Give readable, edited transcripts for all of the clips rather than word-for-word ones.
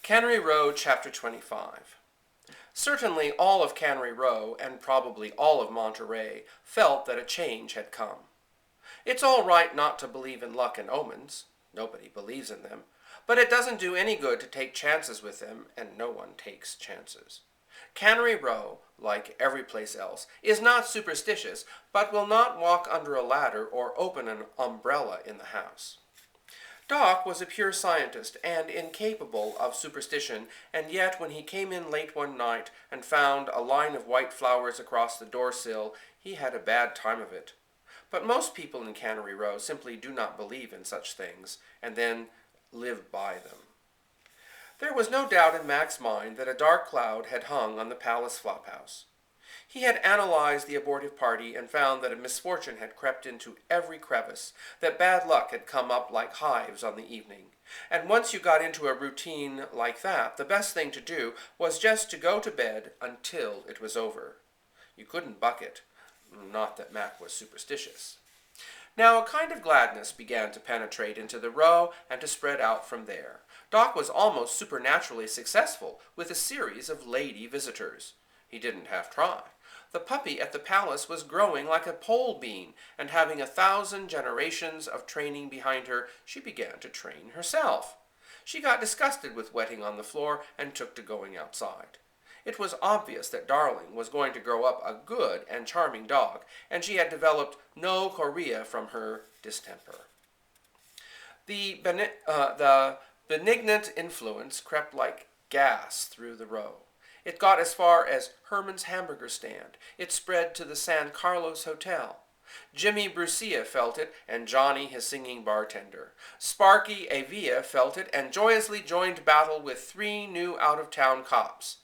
Cannery Row, Chapter 25. Certainly all of Cannery Row, and probably all of Monterey, felt that a change had come. It's all right not to believe in luck and omens. Nobody believes in them. But it doesn't do any good to take chances with them, and no one takes chances. Cannery Row, like every place else, is not superstitious, but will not walk under a ladder or open an umbrella in the house. Doc was a pure scientist and incapable of superstition, and yet when he came in late one night and found a line of white flowers across the door-sill, he had a bad time of it. But most people in Cannery Row simply do not believe in such things, and then live by them. There was no doubt in Mac's mind that a dark cloud had hung on the palace flophouse. He had analyzed the abortive party and found that a misfortune had crept into every crevice, that bad luck had come up like hives on the evening. And once you got into a routine like that, the best thing to do was just to go to bed until it was over. You couldn't buck it. Not that Mac was superstitious. Now a kind of gladness began to penetrate into the row and to spread out from there. Doc was almost supernaturally successful with a series of lady visitors. He didn't half try. The puppy at the palace was growing like a pole bean, and having 1,000 generations of training behind her, she began to train herself. She got disgusted with wetting on the floor and took to going outside. It was obvious that Darling was going to grow up a good and charming dog, and she had developed no chorea from her distemper. The benignant influence crept like gas through the row. It got as far as Herman's hamburger stand. It spread to the San Carlos Hotel. Jimmy Brucia felt it, and Johnny, his singing bartender. Sparky Avia felt it, and joyously joined battle with 3 new out-of-town cops.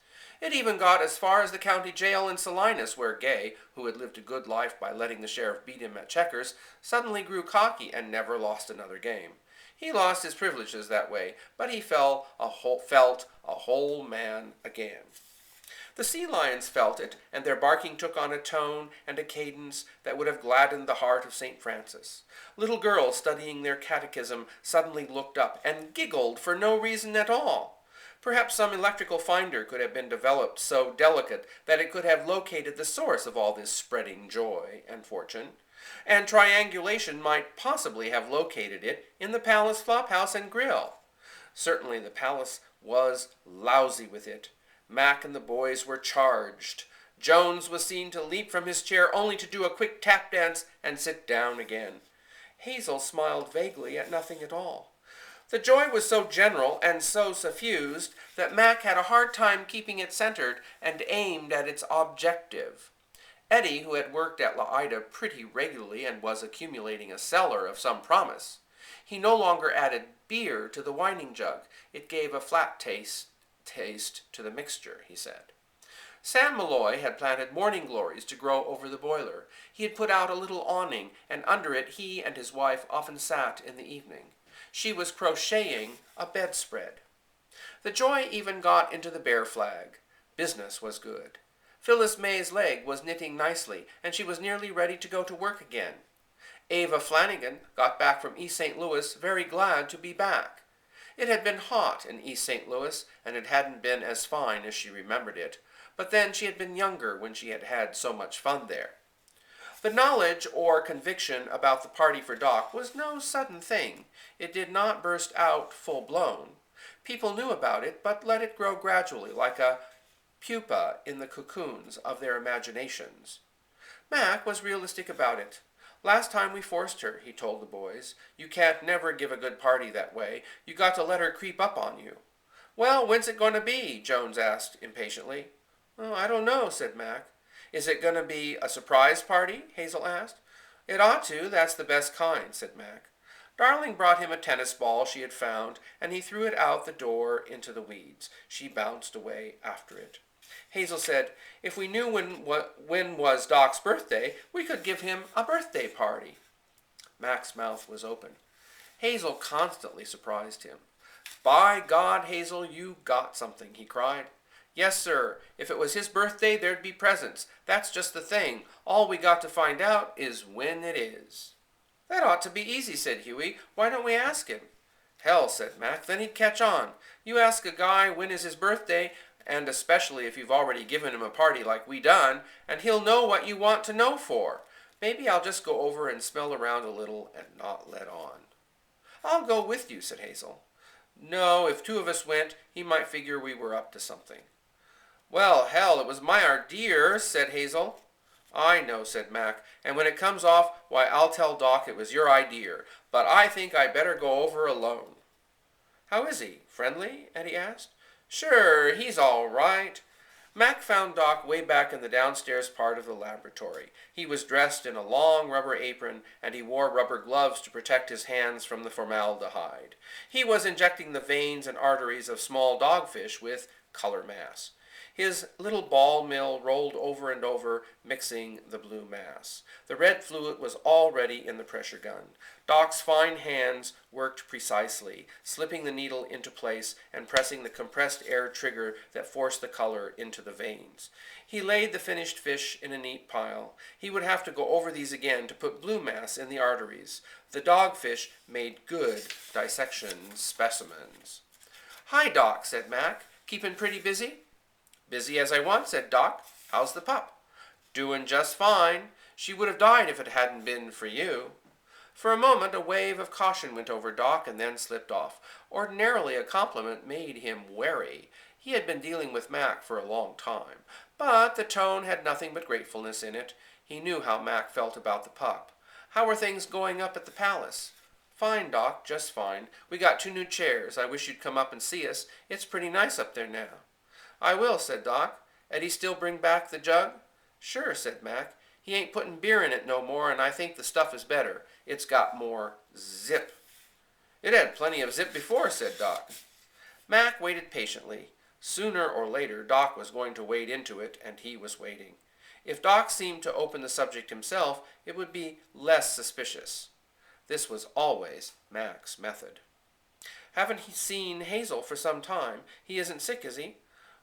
It even got as far as the county jail in Salinas, where Gay, who had lived a good life by letting the sheriff beat him at checkers, suddenly grew cocky and never lost another game. He lost his privileges that way, but he felt a whole man again. The sea lions felt it, and their barking took on a tone and a cadence that would have gladdened the heart of St. Francis. Little girls studying their catechism suddenly looked up and giggled for no reason at all. Perhaps some electrical finder could have been developed so delicate that it could have located the source of all this spreading joy and fortune. And triangulation might possibly have located it in the palace flophouse and grill. Certainly the palace was lousy with it. Mac and the boys were charged. Jones was seen to leap from his chair only to do a quick tap dance and sit down again. Hazel smiled vaguely at nothing at all. The joy was so general and so suffused that Mac had a hard time keeping it centered and aimed at its objective. Eddie, who had worked at La Ida pretty regularly and was accumulating a cellar of some promise. He no longer added beer to the whining jug. It gave a flat taste to the mixture, he said. Sam Malloy had planted morning glories to grow over the boiler. He had put out a little awning, and under it he and his wife often sat in the evening. She was crocheting a bedspread. The joy even got into the bear flag. Business was good. Phyllis May's leg was knitting nicely, and she was nearly ready to go to work again. Ava Flanagan got back from East St. Louis very glad to be back. It had been hot in East St. Louis, and it hadn't been as fine as she remembered it, but then she had been younger when she had had so much fun there. The knowledge or conviction about the party for Doc was no sudden thing. It did not burst out full-blown. People knew about it, but let it grow gradually, like a pupa in the cocoons of their imaginations. Mac was realistic about it. Last time we forced her, he told the boys. You can't never give a good party that way. You got to let her creep up on you. Well, when's it going to be? Jones asked impatiently. Oh, I don't know, said Mac. Is it going to be a surprise party? Hazel asked. It ought to. That's the best kind, said Mac. Darling brought him a tennis ball she had found, and he threw it out the door into the weeds. She bounced away after it. Hazel said, if we knew when was Doc's birthday, we could give him a birthday party. Mac's mouth was open. Hazel constantly surprised him. By God, Hazel, you got something, he cried. Yes, sir. If it was his birthday, there'd be presents. That's just the thing. All we got to find out is when it is. That ought to be easy, said Hughie. Why don't we ask him? Hell, said Mac, then he'd catch on. You ask a guy when is his birthday, and especially if you've already given him a party like we done, and he'll know what you want to know for. Maybe I'll just go over and smell around a little and not let on. I'll go with you, said Hazel. No, if two of us went, he might figure we were up to something. Well, hell, it was my idea, said Hazel. I know, said Mac, and when it comes off, why, I'll tell Doc it was your idea, but I think I better go over alone. How is he? Friendly? Eddie asked. Sure, he's all right. Mac found Doc way back in the downstairs part of the laboratory. He was dressed in a long rubber apron, and he wore rubber gloves to protect his hands from the formaldehyde. He was injecting the veins and arteries of small dogfish with color mass. His little ball mill rolled over and over, mixing the blue mass. The red fluid was already in the pressure gun. Doc's fine hands worked precisely, slipping the needle into place and pressing the compressed air trigger that forced the color into the veins. He laid the finished fish in a neat pile. He would have to go over these again to put blue mass in the arteries. The dogfish made good dissection specimens. Hi, Doc, said Mac. Keeping pretty busy? Busy as I want, said Doc. How's the pup? Doing just fine. She would have died if it hadn't been for you. For a moment, a wave of caution went over Doc and then slipped off. Ordinarily, a compliment made him wary. He had been dealing with Mac for a long time, but the tone had nothing but gratefulness in it. He knew how Mac felt about the pup. How are things going up at the palace? Fine, Doc, just fine. We got 2 new chairs. I wish you'd come up and see us. It's pretty nice up there now. I will, said Doc. Eddie still bring back the jug? Sure, said Mac. He ain't putting beer in it no more, and I think the stuff is better. It's got more zip. It had plenty of zip before, said Doc. Mac waited patiently. Sooner or later, Doc was going to wade into it, and he was waiting. If Doc seemed to open the subject himself, it would be less suspicious. This was always Mac's method. Haven't he seen Hazel for some time? He isn't sick, is he?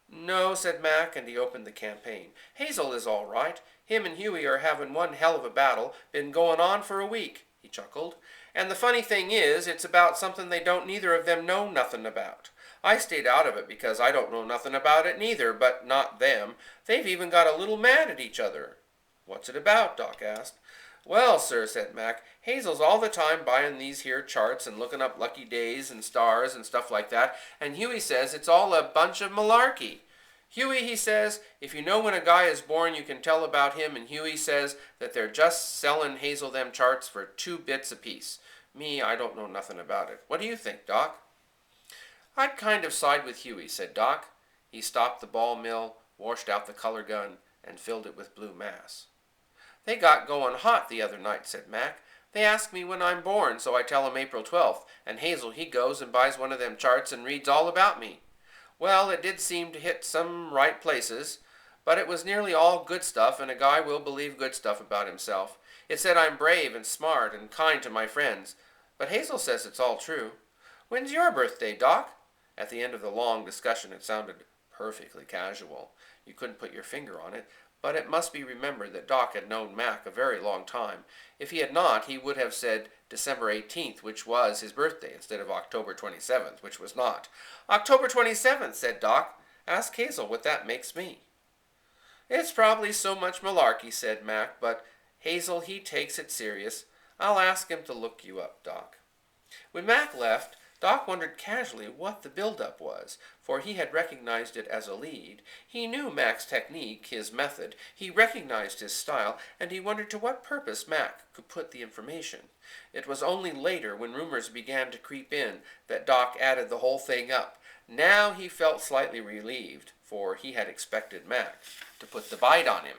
No, said Mac, and he opened the campaign. Hazel is all right. Him and Huey are having one hell of a battle. Been going on for a week, he chuckled. And the funny thing is, it's about something they don't neither of them know nothing about. I stayed out of it because I don't know nothing about it neither, but not them. They've even got a little mad at each other. What's it about? Doc asked. Well, sir, said Mac, Hazel's all the time buying these here charts and looking up lucky days and stars and stuff like that, and Huey says it's all a bunch of malarkey. Huey, he says, if you know when a guy is born, you can tell about him, and Huey says that they're just selling Hazel them charts for 2 bits apiece. Me, I don't know nothing about it. What do you think, Doc? I'd kind of side with Huey, said Doc. He stopped the ball mill, washed out the color gun, and filled it with blue mass. They got going hot the other night, said Mac. They ask me when I'm born, so I tell 'em April 12th, and Hazel he goes and buys one of them charts and reads all about me. Well, it did seem to hit some right places, but it was nearly all good stuff, and a guy will believe good stuff about himself. It said I'm brave and smart and kind to my friends, but Hazel says it's all true. When's your birthday, Doc? At the end of the long discussion, it sounded perfectly casual. You couldn't put your finger on it, but it must be remembered that Doc had known Mac a very long time. If he had not, he would have said December 18th, which was his birthday, instead of October 27th, which was not. October 27th, said Doc. Ask Hazel what that makes me. It's probably so much malarkey, said Mac, but Hazel, he takes it serious. I'll ask him to look you up, Doc. When Mac left, Doc wondered casually what the build-up was, for he had recognized it as a lead. He knew Mac's technique, his method. He recognized his style, and he wondered to what purpose Mac could put the information. It was only later, when rumors began to creep in, that Doc added the whole thing up. Now he felt slightly relieved, for he had expected Mac to put the bite on him.